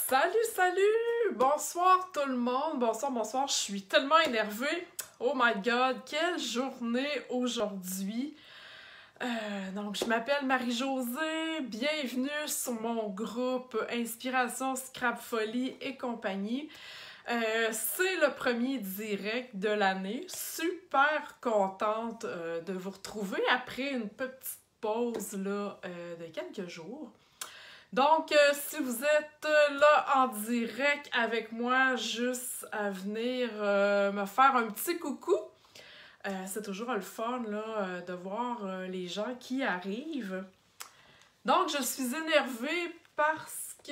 Salut, salut! Bonsoir tout le monde! Bonsoir, bonsoir. Je suis tellement énervée. Oh my God, quelle journée aujourd'hui! Donc, je m'appelle Marie-Josée. Bienvenue sur mon groupe Inspiration, Scrap Folie et compagnie. C'est le premier direct de l'année. Super contente de vous retrouver après une petite pause là, de quelques jours. Donc, si vous êtes là en direct avec moi, juste à venir me faire un petit coucou. C'est toujours le fun là, de voir les gens qui arrivent. Donc, je suis énervée parce que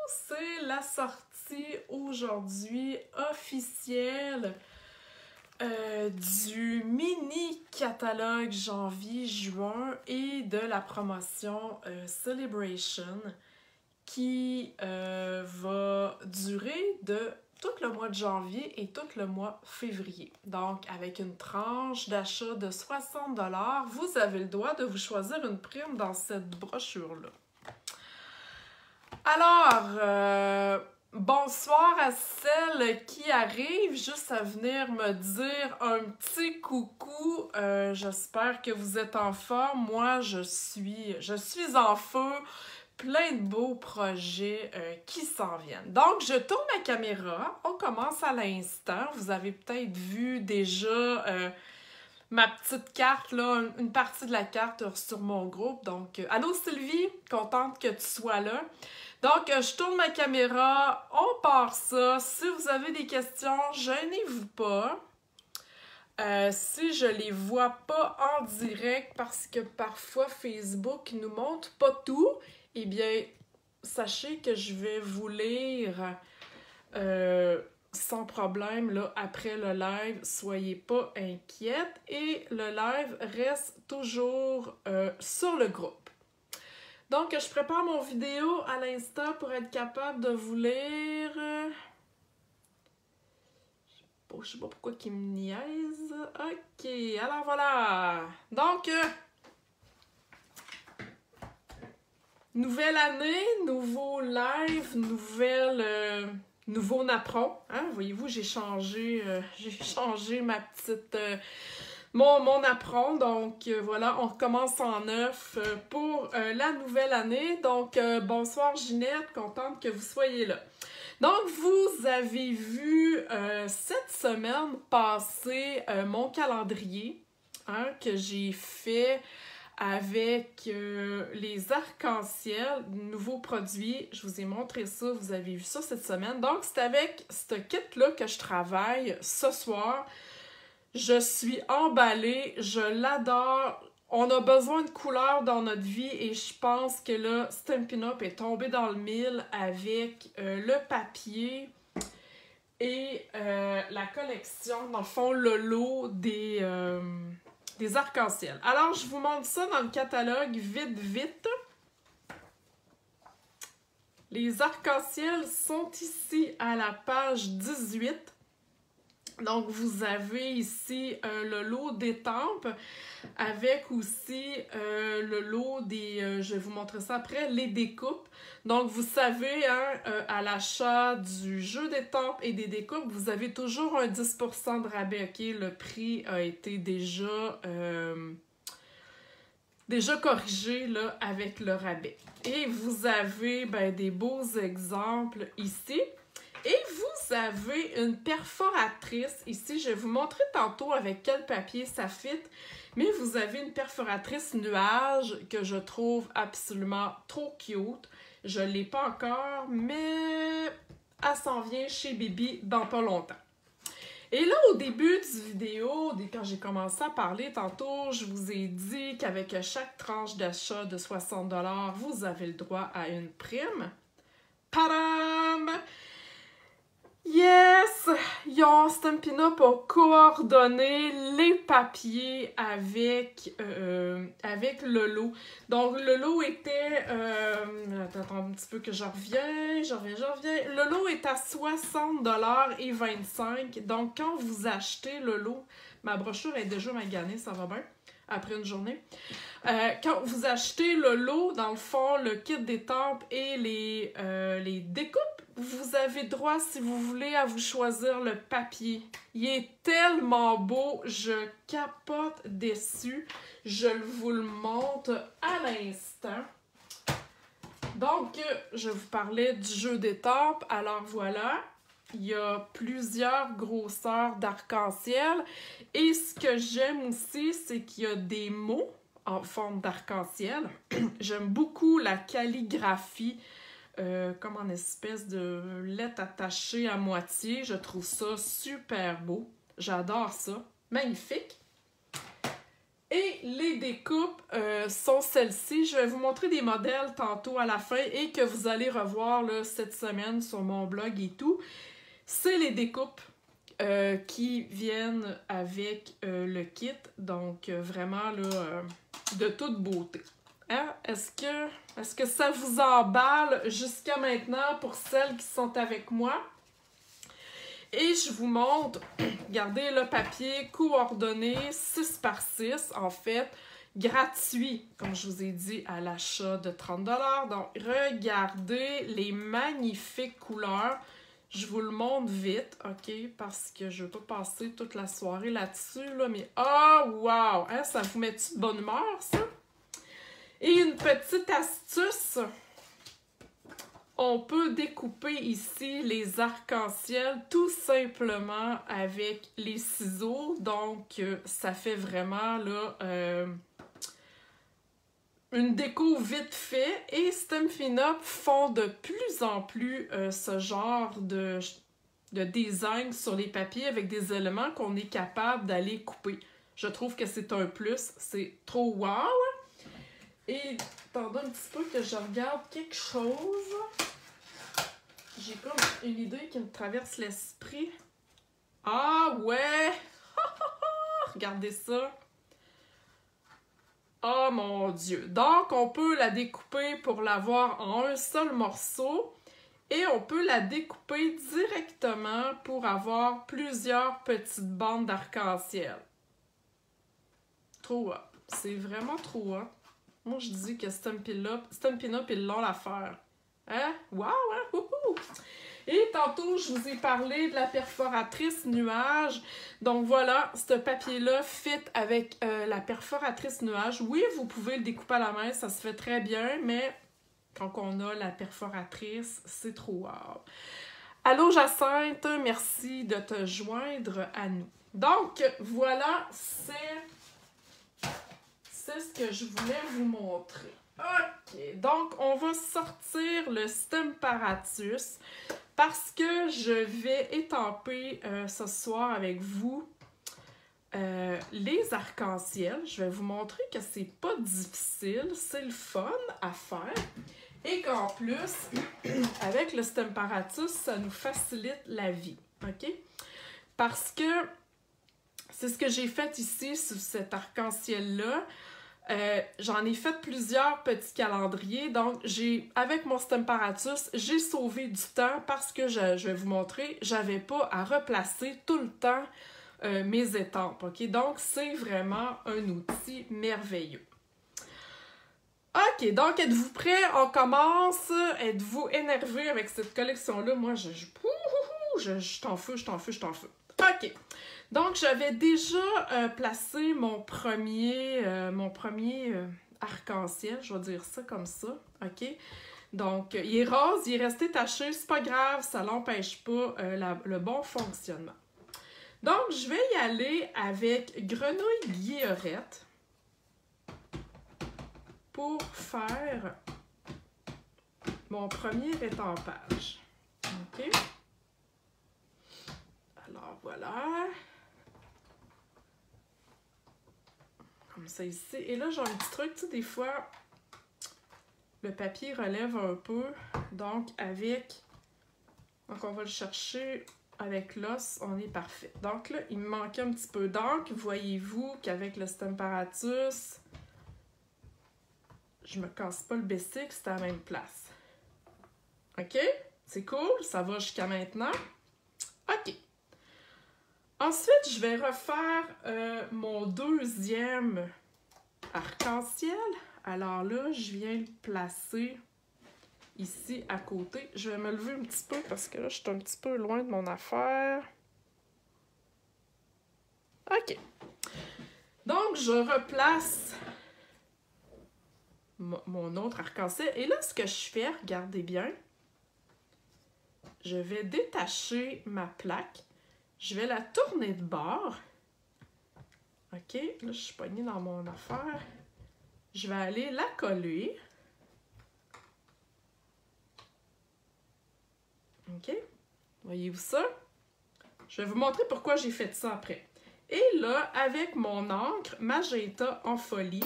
c'est la sortie aujourd'hui officielle du mini catalogue janvier-juin et de la promotion Celebration qui va durer de tout le mois de janvier et tout le mois février. Donc, avec une tranche d'achat de 60 $, vous avez le droit de vous choisir une prime dans cette brochure-là. Alors, bonsoir à celles qui arrivent juste à venir me dire un petit coucou. J'espère que vous êtes en forme. Moi, je suis en feu. Plein de beaux projets qui s'en viennent. Donc, je tourne ma caméra. On commence à l'instant. Vous avez peut-être vu déjà ma petite carte, là, une partie de la carte sur mon groupe. Donc, allô Sylvie, contente que tu sois là. Donc, je tourne ma caméra, on part ça. Si vous avez des questions, gênez-vous pas. Si je les vois pas en direct parce que parfois Facebook nous montre pas tout, eh bien, sachez que je vais vous lire sans problème là, après le live. Soyez pas inquiètes et le live reste toujours sur le groupe. Donc, je prépare mon vidéo à l'instant pour être capable de vous lire. Je sais pas pourquoi il me niaise. Ok, alors voilà. Donc, nouvelle année, nouveau live, nouveau napperon. Hein? Voyez-vous, j'ai changé ma petite... Mon napperon, donc voilà, on recommence en neuf pour la nouvelle année. Donc, bonsoir Ginette, contente que vous soyez là. Donc, vous avez vu cette semaine passer mon calendrier hein, que j'ai fait avec les arcs-en-ciel, nouveaux produits. Je vous ai montré ça, vous avez vu ça cette semaine. Donc, c'est avec ce kit-là que je travaille ce soir. Je suis emballée, je l'adore. On a besoin de couleurs dans notre vie et je pense que là, Stampin' Up est tombé dans le mille avec le papier et la collection, dans le fond, le lot des arcs-en-ciel. Alors, je vous montre ça dans le catalogue vite, vite. Les arcs-en-ciel sont ici à la page 18. Donc, vous avez ici le lot d'étampes avec aussi le lot des... je vais vous montrer ça après, les découpes. Donc, vous savez, hein, à l'achat du jeu d'étampes et des découpes, vous avez toujours un 10% de rabais, OK? Le prix a été déjà corrigé là, avec le rabais. Et vous avez ben, des beaux exemples ici. Et vous avez une perforatrice ici. Je vais vous montrer tantôt avec quel papier ça fit. Mais vous avez une perforatrice nuage que je trouve absolument trop cute. Je ne l'ai pas encore, mais elle s'en vient chez Bibi dans pas longtemps. Et là, au début du vidéo, quand j'ai commencé à parler tantôt, je vous ai dit qu'avec chaque tranche d'achat de 60 $, vous avez le droit à une prime. Padam! Yes! Stampin' Up a coordonné les papiers avec le lot. Donc, le lot était... attends un petit peu que je reviens. Le lot est à 60 $ et 25 $. Donc, quand vous achetez le lot, ma brochure est déjà maganée, ça va bien. après une journée. Quand vous achetez le lot, dans le fond, le kit d'étampes et les découpes, vous avez droit, si vous voulez, à vous choisir le papier. Il est tellement beau, je capote dessus. Je vous le montre à l'instant. Donc, je vous parlais du jeu d'étampes. Alors voilà, il y a plusieurs grosseurs d'arc-en-ciel. Et ce que j'aime aussi, c'est qu'il y a des mots en forme d'arc-en-ciel. J'aime beaucoup la calligraphie, comme en espèce de lettres attachées à moitié. Je trouve ça super beau. J'adore ça. Magnifique. Et les découpes sont celles-ci. Je vais vous montrer des modèles tantôt à la fin et que vous allez revoir là, cette semaine sur mon blog et tout. C'est les découpes qui viennent avec le kit. Donc, vraiment, là, de toute beauté. Hein? Est-ce que ça vous emballe jusqu'à maintenant pour celles qui sont avec moi? Et je vous montre, regardez le papier coordonné 6 par 6, en fait, gratuit, comme je vous ai dit, à l'achat de 30 $. Donc, regardez les magnifiques couleurs. Je vous le montre vite, OK? Parce que je ne veux pas passer toute la soirée là-dessus, là, mais oh, wow! Hein, ça vous met-tu de bonne humeur, ça? Et une petite astuce, on peut découper ici les arcs-en-ciel tout simplement avec les ciseaux. Donc, ça fait vraiment là, une déco vite fait. Et Stampin' Up font de plus en plus ce genre de design sur les papiers avec des éléments qu'on est capable d'aller couper. Je trouve que c'est un plus. C'est trop wow! Et attendez un petit peu que je regarde quelque chose. J'ai comme une idée qui me traverse l'esprit. Ah ouais! Regardez ça. Oh mon Dieu! Donc, on peut la découper pour l'avoir en un seul morceau. Et on peut la découper directement pour avoir plusieurs petites bandes d'arc-en-ciel. Trop hot. C'est vraiment trop hot. Moi, je dis que Stampin' Up, ils l'ont l'affaire. Hein? Wow! Hein? Wouhou! Et tantôt, je vous ai parlé de la perforatrice nuage. Donc voilà, ce papier-là fit avec la perforatrice nuage. Oui, vous pouvez le découper à la main, ça se fait très bien, mais quand on a la perforatrice, c'est trop wow! Allô Jacinthe, merci de te joindre à nous. Donc, voilà, c'est ce que je voulais vous montrer. OK, donc on va sortir le Stamparatus parce que je vais étamper ce soir avec vous les arcs-en-ciel. Je vais vous montrer que c'est pas difficile, c'est le fun à faire et qu'en plus, avec le Stamparatus, ça nous facilite la vie, OK? Parce que c'est ce que j'ai fait ici sur cet arc-en-ciel-là. J'en ai fait plusieurs petits calendriers, donc avec mon Stamparatus, j'ai sauvé du temps parce que je vais vous montrer, j'avais pas à replacer tout le temps mes étampes, ok? Donc, c'est vraiment un outil merveilleux. Ok, donc êtes-vous prêts? On commence. Êtes-vous énervé avec cette collection-là? Moi, je t'en feu, je t'en feu, je t'en feu. Ok. Donc, j'avais déjà placé mon premier arc-en-ciel, je vais dire ça comme ça, OK? Donc, il est rose, il est resté taché, c'est pas grave, ça n'empêche pas le bon fonctionnement. Donc, je vais y aller avec Grenouille Guillerette pour faire mon premier étampage, OK? Alors, voilà. Comme ça ici. Et là, j'ai un petit truc, tu sais, des fois, le papier relève un peu. Donc, on va le chercher avec l'os, on est parfait. Donc là, il me manquait un petit peu d'encre. Voyez-vous qu'avec le Stamparatus, je me casse pas le bessic, c'est à la même place. OK? C'est cool, ça va jusqu'à maintenant. OK. Ensuite, je vais refaire mon deuxième arc-en-ciel. Alors là, je viens le placer ici à côté. Je vais me lever un petit peu parce que là, je suis un petit peu loin de mon affaire. OK. Donc, je replace mon autre arc-en-ciel. Et là, ce que je fais, regardez bien, je vais détacher ma plaque. Je vais la tourner de bord. OK, là, je suis poignée dans mon affaire. Je vais aller la coller. OK, voyez-vous ça? Je vais vous montrer pourquoi j'ai fait ça après. Et là, avec mon encre Magenta en folie,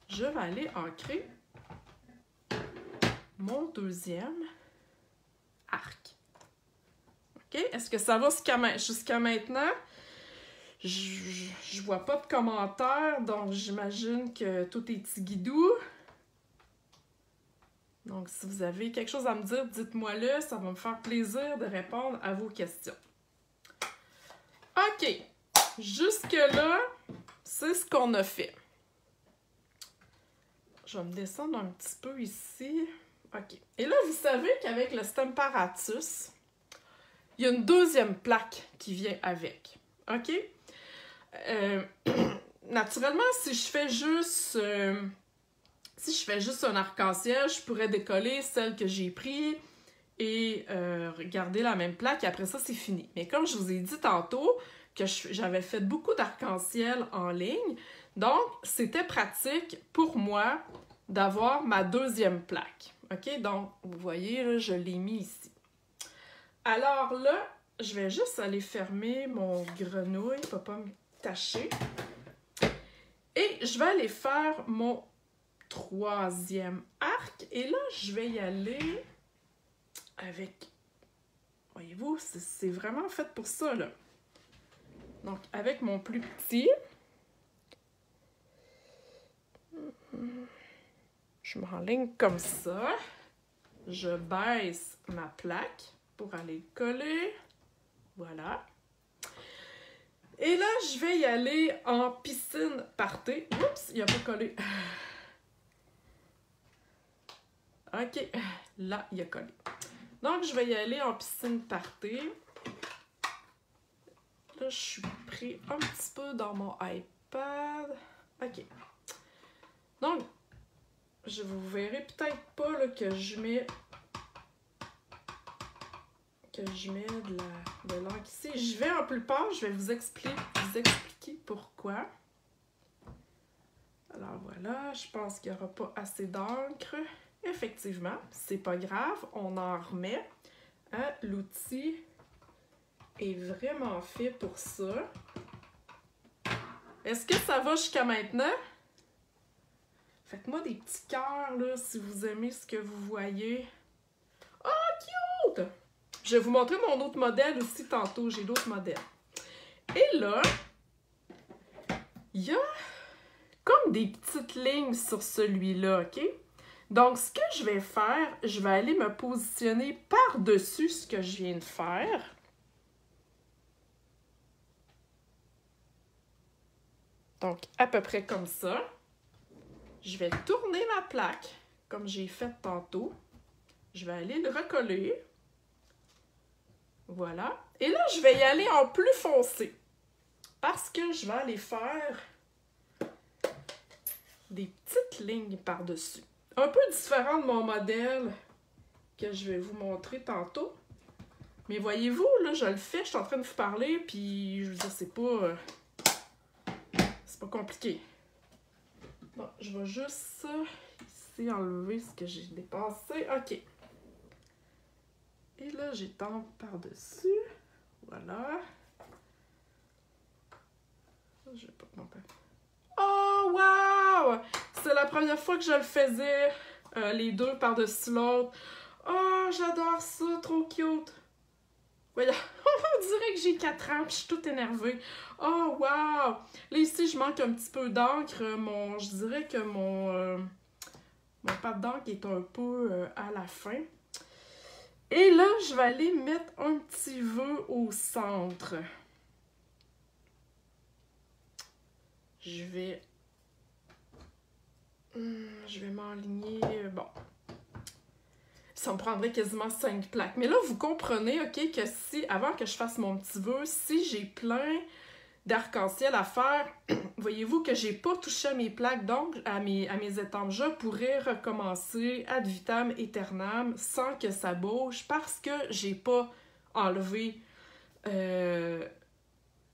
je vais aller ancrer mon deuxième arc. OK? Est-ce que ça va jusqu'à maintenant? Je vois pas de commentaires, donc j'imagine que tout est tigidou. Donc, si vous avez quelque chose à me dire, dites-moi-le. Ça va me faire plaisir de répondre à vos questions. OK. Jusque-là, c'est ce qu'on a fait. Je vais me descendre un petit peu ici. OK. Et là, vous savez qu'avec le Stamparatus, il y a une deuxième plaque qui vient avec. OK? Naturellement, si je fais juste un arc-en-ciel, je pourrais décoller celle que j'ai prise et garder la même plaque. Et après ça, c'est fini. Mais comme je vous ai dit tantôt que j'avais fait beaucoup d'arc-en-ciel en ligne, donc c'était pratique pour moi d'avoir ma deuxième plaque. OK? Donc, vous voyez, là, je l'ai mis ici. Alors là, je vais juste aller fermer mon grenouille pour pas me tacher. Et je vais aller faire mon troisième arc. Et là, je vais y aller avec... Voyez-vous, c'est vraiment fait pour ça, là. Donc, avec mon plus petit, je m'enligne comme ça. Je baisse ma plaque pour aller coller. Voilà. Et là, je vais y aller en piscine party. Oups, il n'a pas collé. OK, là, il a collé. Donc, je vais y aller en piscine party. Là, je suis pris un petit peu dans mon iPad. OK. Donc, vous verrez peut-être pas là, que je mets de l'encre ici. Je vais en plupart, je vais vous expliquer pourquoi. Alors voilà, je pense qu'il n'y aura pas assez d'encre. Effectivement, c'est pas grave, on en remet. Hein, l'outil est vraiment fait pour ça. Est-ce que ça va jusqu'à maintenant? Faites-moi des petits cœurs là, si vous aimez ce que vous voyez. Oh, cute! Je vais vous montrer mon autre modèle aussi tantôt. J'ai d'autres modèles. Et là, il y a comme des petites lignes sur celui-là, OK? Donc, ce que je vais faire, je vais aller me positionner par-dessus ce que je viens de faire. Donc, à peu près comme ça. Je vais tourner ma plaque, comme j'ai fait tantôt. Je vais aller le recoller. Voilà. Et là, je vais y aller en plus foncé. Parce que je vais aller faire des petites lignes par-dessus. Un peu différent de mon modèle que je vais vous montrer tantôt. Mais voyez-vous, là, je le fais, je suis en train de vous parler, puis je veux dire, c'est pas compliqué. Bon, je vais juste ici enlever ce que j'ai dépassé. OK. Et là, j'étends par-dessus. Voilà. Je vais pas comprendre. Oh, wow! C'est la première fois que je le faisais, les deux par-dessus l'autre. Oh, j'adore ça, trop cute! Voyons, on dirait que j'ai 4 ans, puis je suis toute énervée. Oh, wow! Là, ici, je manque un petit peu d'encre. Je dirais que mon pâte d'encre est un peu à la fin. Et là, je vais aller mettre un petit vœu au centre. Je vais m'enligner, bon. Ça me prendrait quasiment 5 plaques. Mais là, vous comprenez, OK, que si, avant que je fasse mon petit vœu, si j'ai plein d'arc-en-ciel à faire, voyez-vous que j'ai pas touché à mes plaques, donc à mes étampes, je pourrais recommencer ad vitam aeternam sans que ça bouge parce que j'ai pas enlevé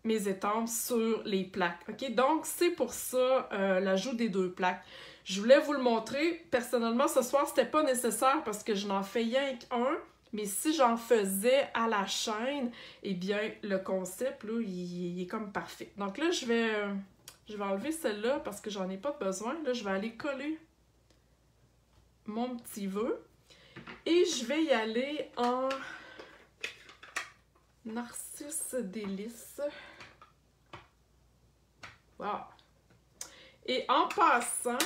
mes étampes sur les plaques. OK? Donc, c'est pour ça l'ajout des 2 plaques. Je voulais vous le montrer. Personnellement, ce soir, c'était pas nécessaire parce que je n'en fais rien qu'un. Mais si j'en faisais à la chaîne, eh bien, le concept, là, il est comme parfait. Donc là, je vais enlever celle-là parce que j'en ai pas besoin. Là, je vais aller coller mon petit vœu. Et je vais y aller en Narcisse Délice. Wow! Et en passant,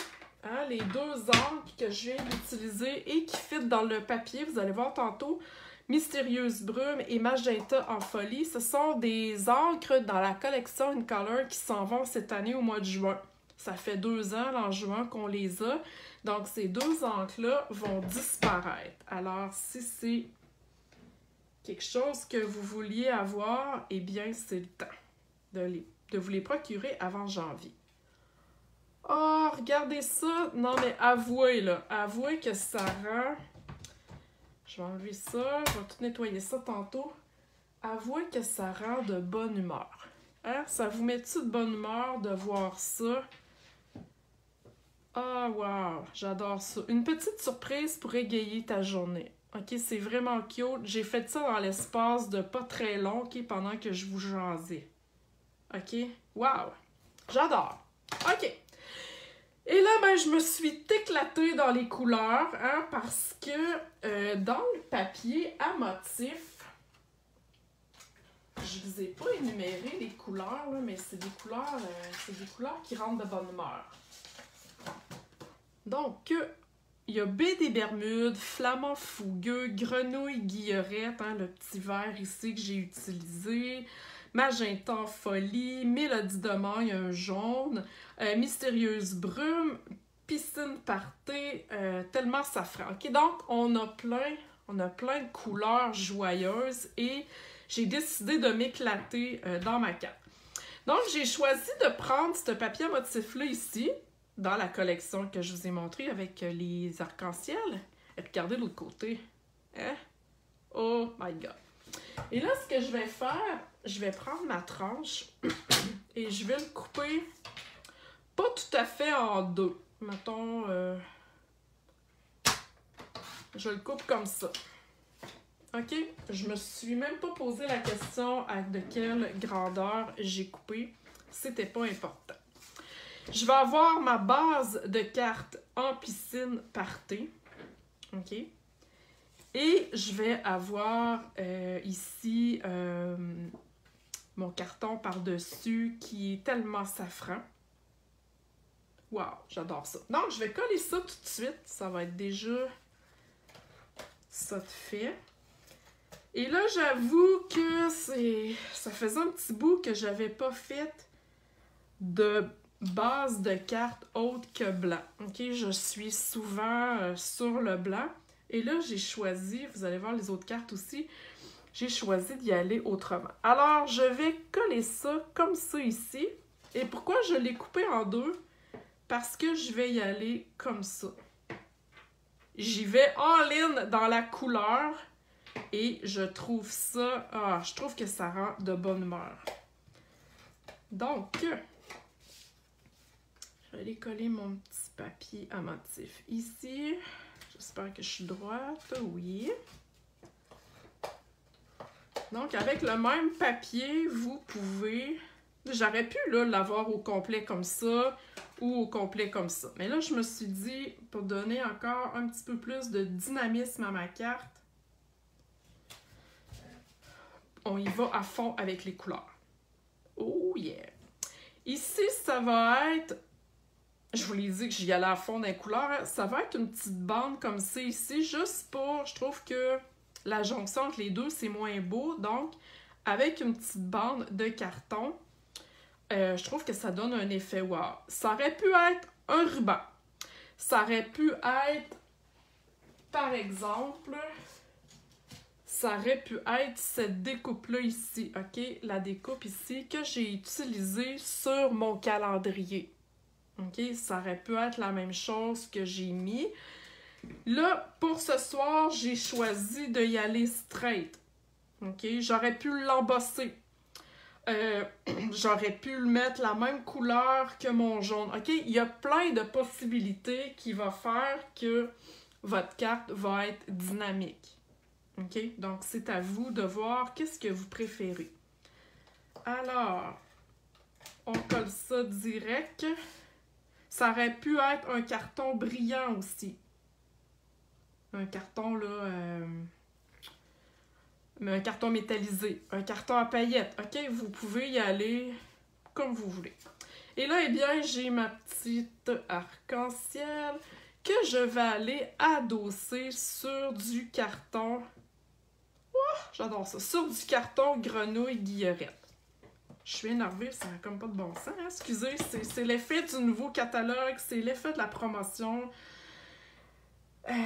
hein, les 2 encres que je viens d'utiliser et qui fit dans le papier, vous allez voir tantôt, Mystérieuse Brume et Magenta en folie, ce sont des encres dans la collection InColor qui s'en vont cette année au mois de juin. Ça fait 2 ans, en juin, qu'on les a. Donc, ces 2 encres-là vont disparaître. Alors, si c'est quelque chose que vous vouliez avoir, eh bien, c'est le temps de vous les procurer avant janvier. Oh, regardez ça! Non, mais avouez, là, avouez que ça rend... Je vais enlever ça, je vais tout nettoyer ça tantôt. Avouez que ça rend de bonne humeur. Hein? Ça vous met-tu de bonne humeur de voir ça? Ah, wow! J'adore ça. Une petite surprise pour égayer ta journée. OK, c'est vraiment cute. J'ai fait ça dans l'espace de pas très long, OK, pendant que je vous jasais. OK? Wow! J'adore! OK! Et là, ben, je me suis éclatée dans les couleurs, hein, parce que dans le papier à motif, je vous ai pas énuméré les couleurs, là, mais c'est des couleurs qui rendent de bonne humeur. Donc, il y a baie des Bermudes, flamand fougueux, grenouille guillerette, hein, le petit vert ici que j'ai utilisé, magenta en folie, mélodie de maille, un jaune, mystérieuse brume, piscine party, tellement safran. OK, donc on a plein de couleurs joyeuses et j'ai décidé de m'éclater dans ma carte. Donc, j'ai choisi de prendre ce papier à motif-là ici, dans la collection que je vous ai montrée avec les arcs-en-ciel. Et regardez de l'autre côté. Hein? Oh my God! Et là, ce que je vais faire, je vais prendre ma tranche et je vais le couper pas tout à fait en 2. Mettons, je le coupe comme ça. OK? Je me suis même pas posé la question de quelle grandeur j'ai coupé. C'était pas important. Je vais avoir ma base de cartes en piscine party. OK? Et je vais avoir ici mon carton par-dessus qui est tellement safran. Wow, j'adore ça. Donc, je vais coller ça tout de suite. Ça va être déjà ça de fait. Et là, j'avoue que ça faisait un petit bout que j'avais pas fait de base de cartes autre que blanc. OK, je suis souvent sur le blanc. Et là, j'ai choisi, vous allez voir les autres cartes aussi, j'ai choisi d'y aller autrement. Alors, je vais coller ça comme ça ici. Et pourquoi je l'ai coupé en 2? Parce que je vais y aller comme ça. J'y vais all-in dans la couleur et je trouve ça, je trouve que ça rend de bonne humeur. Donc, je vais aller coller mon petit papier à motif ici. J'espère que je suis droite, oui. Donc, avec le même papier, vous pouvez... J'aurais pu l'avoir au complet comme ça ou au complet comme ça. Mais là, je me suis dit, pour donner encore un petit peu plus de dynamisme à ma carte, on y va à fond avec les couleurs. Oh yeah! Ici, ça va être... Je vous l'ai dit que j'y allais à fond dans les couleurs. Ça va être une petite bande comme ça ici, juste pour... Je trouve que la jonction entre les deux, c'est moins beau. Donc, avec une petite bande de carton, je trouve que ça donne un effet wow. Ça aurait pu être un ruban. Ça aurait pu être, par exemple, ça aurait pu être cette découpe-là ici, ok? La découpe ici que j'ai utilisée sur mon calendrier. Ok? Ça aurait pu être la même chose que j'ai mis. Là, pour ce soir, j'ai choisi d'y aller straight. Ok? J'aurais pu l'embosser. J'aurais pu le mettre la même couleur que mon jaune. Ok? Il y a plein de possibilités qui vont faire que votre carte va être dynamique. OK? Donc, c'est à vous de voir qu'est-ce que vous préférez. Alors, on colle ça direct. Ça aurait pu être un carton brillant aussi. Un carton, là... un carton métallisé. Un carton à paillettes. OK? Vous pouvez y aller comme vous voulez. Et là, eh bien, j'ai ma petite arc-en-ciel que je vais aller adosser sur du carton... J'adore ça. Sur du carton grenouille guillerette. Je suis énervée, ça n'a comme pas de bon sens. Hein? Excusez, c'est l'effet du nouveau catalogue, c'est l'effet de la promotion.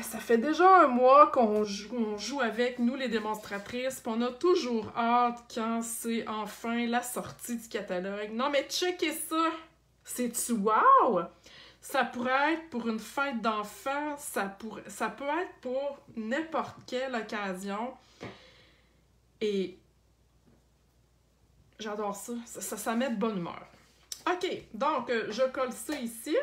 Ça fait déjà un mois qu'on joue avec, nous les démonstratrices, puis on a toujours hâte quand c'est enfin la sortie du catalogue. Non mais checkez ça! C'est-tu wow? Ça pourrait être pour une fête d'enfants, ça peut être pour n'importe quelle occasion. Et j'adore ça. Ça met de bonne humeur. OK, donc je colle ça ici.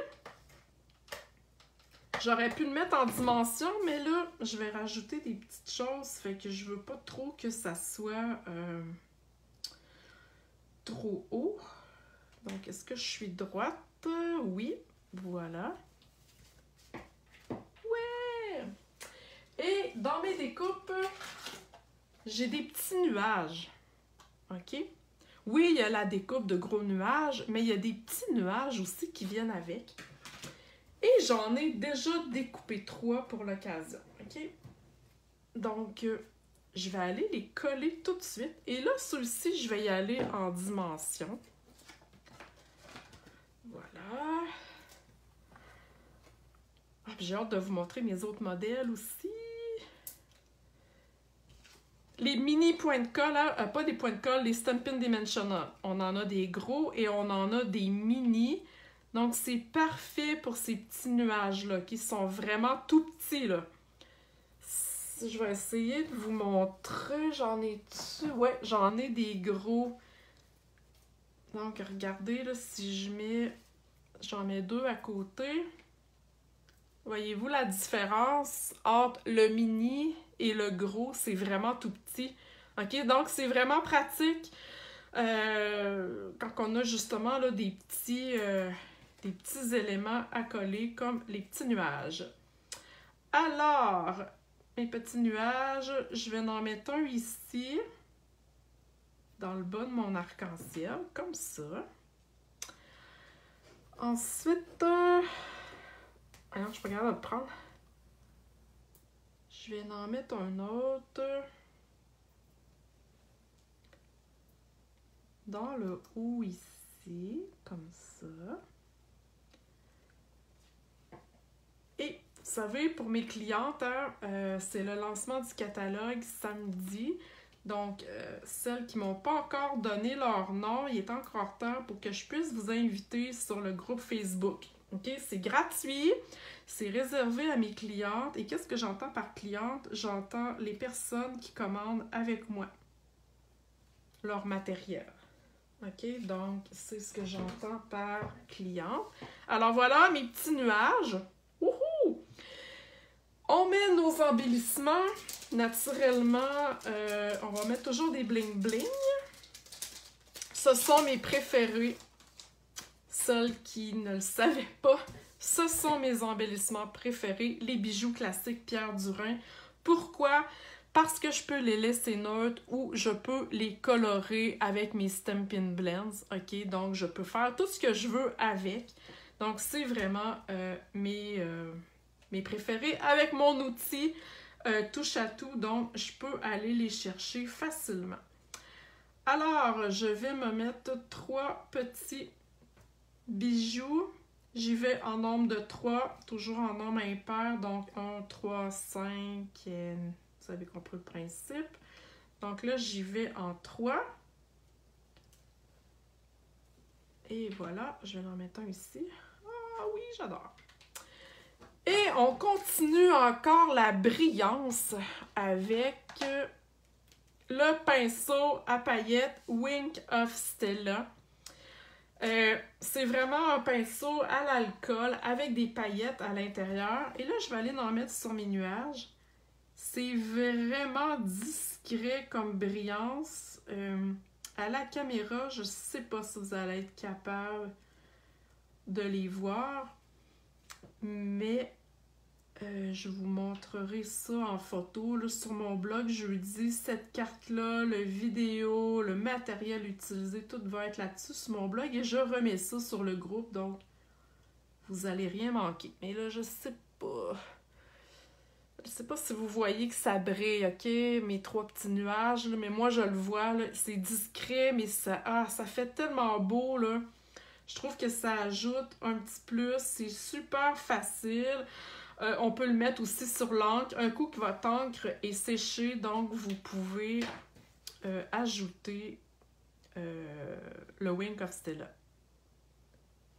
J'aurais pu le mettre en dimension, mais là, je vais rajouter des petites choses. Fait que je veux pas trop que ça soit trop haut. Donc, est-ce que je suis droite? Oui, voilà. Ouais! Et dans mes découpes, j'ai des petits nuages. OK? Oui, il y a la découpe de gros nuages, mais il y a des petits nuages aussi qui viennent avec. Et j'en ai déjà découpé 3 pour l'occasion. OK? Donc, je vais aller les coller tout de suite. Et là, ceux-ci, je vais y aller en dimension. Voilà. Ah, j'ai hâte de vous montrer mes autres modèles aussi. Les mini points de colle, pas des points de colle, les Stampin' Dimensional. On en a des gros et on en a des mini. Donc, c'est parfait pour ces petits nuages-là, qui sont vraiment tout petits, là. Je vais essayer de vous montrer. J'en ai-tu? Ouais, j'en ai des gros. Donc, regardez, là, si je mets... J'en mets 2 à côté. Voyez-vous la différence entre le mini et le gros? C'est vraiment tout petit. OK? Donc, c'est vraiment pratique quand on a justement là, des petits éléments à coller comme les petits nuages. Alors, mes petits nuages, je vais en mettre un ici, dans le bas de mon arc-en-ciel, comme ça. Ensuite, ah non, je suis pas capable de le prendre. Je vais en mettre un autre dans le haut ici, comme ça. Et vous savez, pour mes clientes, hein, c'est le lancement du catalogue samedi. Donc, celles qui ne m'ont pas encore donné leur nom, il est encore temps pour que je puisse vous inviter sur le groupe Facebook. OK? C'est gratuit, c'est réservé à mes clientes. Et qu'est-ce que j'entends par cliente? J'entends les personnes qui commandent avec moi leur matériel. OK? Donc, c'est ce que j'entends par cliente. Alors voilà, mes petits nuages. Wouhou! On met nos embellissements. Naturellement, on va mettre toujours des bling-bling. Ce sont mes préférés. Celles qui ne le savaient pas, ce sont mes embellissements préférés, les bijoux classiques Pierre Durin. Pourquoi? Parce que je peux les laisser neutres ou je peux les colorer avec mes Stampin' Blends. OK? Donc, je peux faire tout ce que je veux avec. Donc, c'est vraiment mes préférés. Avec mon outil touche à tout, donc je peux aller les chercher facilement. Alors, je vais me mettre 3 petits bijoux. J'y vais en nombre de 3, toujours en nombre impair. Donc, 1, 3, 5. Vous avez compris le principe. Donc là, j'y vais en 3. Et voilà, je vais en mettre un ici. Ah oui, j'adore. Et on continue encore la brillance avec le pinceau à paillettes Wink of Stella. C'est vraiment un pinceau à l'alcool avec des paillettes à l'intérieur. Et là, je vais aller en mettre sur mes nuages. C'est vraiment discret comme brillance. À la caméra, je ne sais pas si vous allez être capable de les voir. Mais je vous montrerai ça en photo là, sur mon blog jeudi. Cette carte-là, le vidéo, le matériel utilisé, tout va être là-dessus sur mon blog. Et je remets ça sur le groupe, donc vous n'allez rien manquer. Mais là, je sais pas. Je sais pas si vous voyez que ça brille, ok? Mes 3 petits nuages, là, mais moi, je le vois. C'est discret, mais ça fait tellement beau, là. Je trouve que ça ajoute un petit plus. C'est super facile. On peut le mettre aussi sur l'encre. Un coup que votre encre est séchée, donc vous pouvez ajouter le Wink of Stella.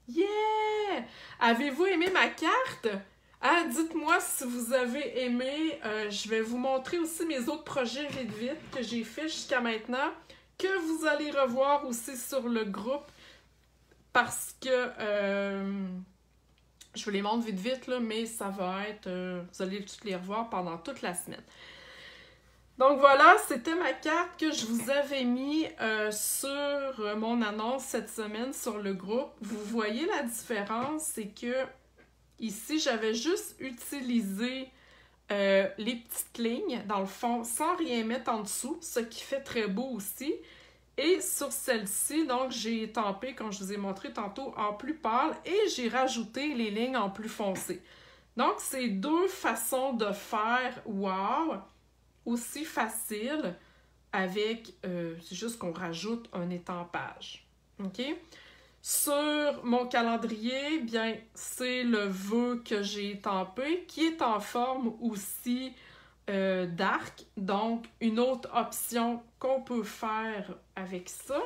Yeah! Avez-vous aimé ma carte? Ah, dites-moi si vous avez aimé. Je vais vous montrer aussi mes autres projets vite que j'ai fait jusqu'à maintenant, que vous allez revoir aussi sur le groupe, parce que je vous les montre vite là, mais ça va être... vous allez toutes les revoir pendant toute la semaine. Donc voilà, c'était ma carte que je vous avais mis sur mon annonce cette semaine sur le groupe. Vous voyez la différence, c'est que ici, j'avais juste utilisé les petites lignes dans le fond sans rien mettre en dessous, ce qui fait très beau aussi. Et sur celle-ci, donc, j'ai tampé, comme je vous ai montré tantôt, en plus pâle et j'ai rajouté les lignes en plus foncé. Donc, c'est 2 façons de faire wow, aussi facile avec, c'est juste qu'on rajoute un étampage. OK? Sur mon calendrier, bien, c'est le vœu que j'ai étampé, qui est en forme aussi d'arc. Donc, une autre option qu'on peut faire avec ça.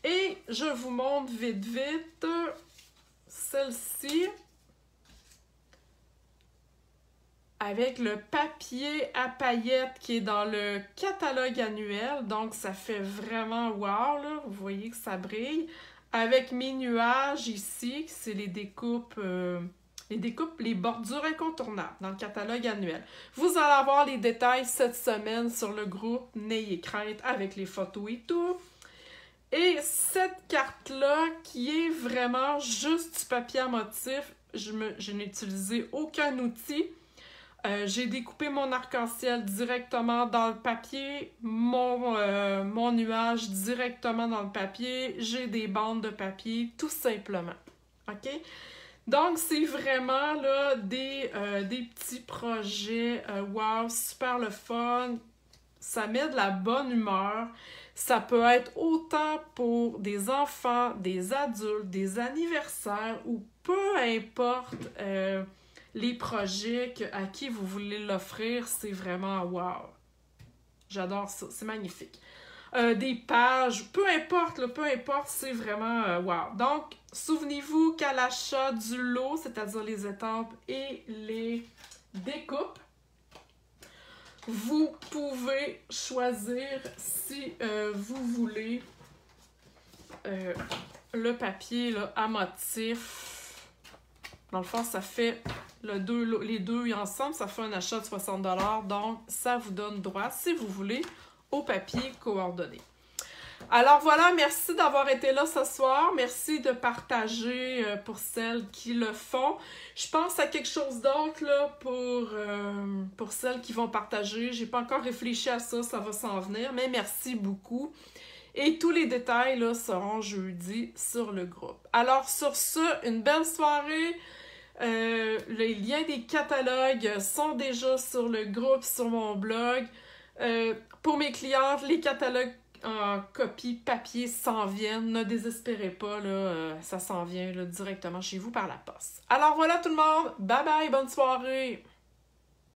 Et je vous montre vite celle-ci avec le papier à paillettes qui est dans le catalogue annuel. Donc, ça fait vraiment wow, là. Vous voyez que ça brille. Avec mes nuages ici, c'est les découpes, les bordures incontournables dans le catalogue annuel. Vous allez avoir les détails cette semaine sur le groupe. N'ayez crainte avec les photos et tout. Et cette carte-là, qui est vraiment juste du papier à motif, je n'ai utilisé aucun outil. J'ai découpé mon arc-en-ciel directement dans le papier, mon nuage directement dans le papier, j'ai des bandes de papier, tout simplement. OK? Donc, c'est vraiment là des petits projets, wow, super le fun. Ça met de la bonne humeur. Ça peut être autant pour des enfants, des adultes, des anniversaires ou peu importe les projets à qui vous voulez l'offrir. C'est vraiment wow. J'adore ça. C'est magnifique. Des pages, peu importe, c'est vraiment wow. Donc, souvenez-vous qu'à l'achat du lot, c'est-à-dire les étampes et les découpes, vous pouvez choisir si vous voulez le papier là, à motif. Dans le fond, ça fait les deux ensemble, ça fait un achat de 60$. Donc, ça vous donne droit, si vous voulez, au papier coordonné. Alors voilà, merci d'avoir été là ce soir. Merci de partager pour celles qui le font. Je pense à quelque chose d'autre là pour celles qui vont partager. J'ai pas encore réfléchi à ça, ça va s'en venir, mais merci beaucoup. Et tous les détails là, seront jeudi sur le groupe. Alors sur ce, une belle soirée. Les liens des catalogues sont déjà sur le groupe, sur mon blog. Pour mes clientes, les catalogues en copie papier s'en viennent. Ne désespérez pas, là, ça s'en vient là, directement chez vous par la poste. Alors voilà tout le monde, bye bye, bonne soirée!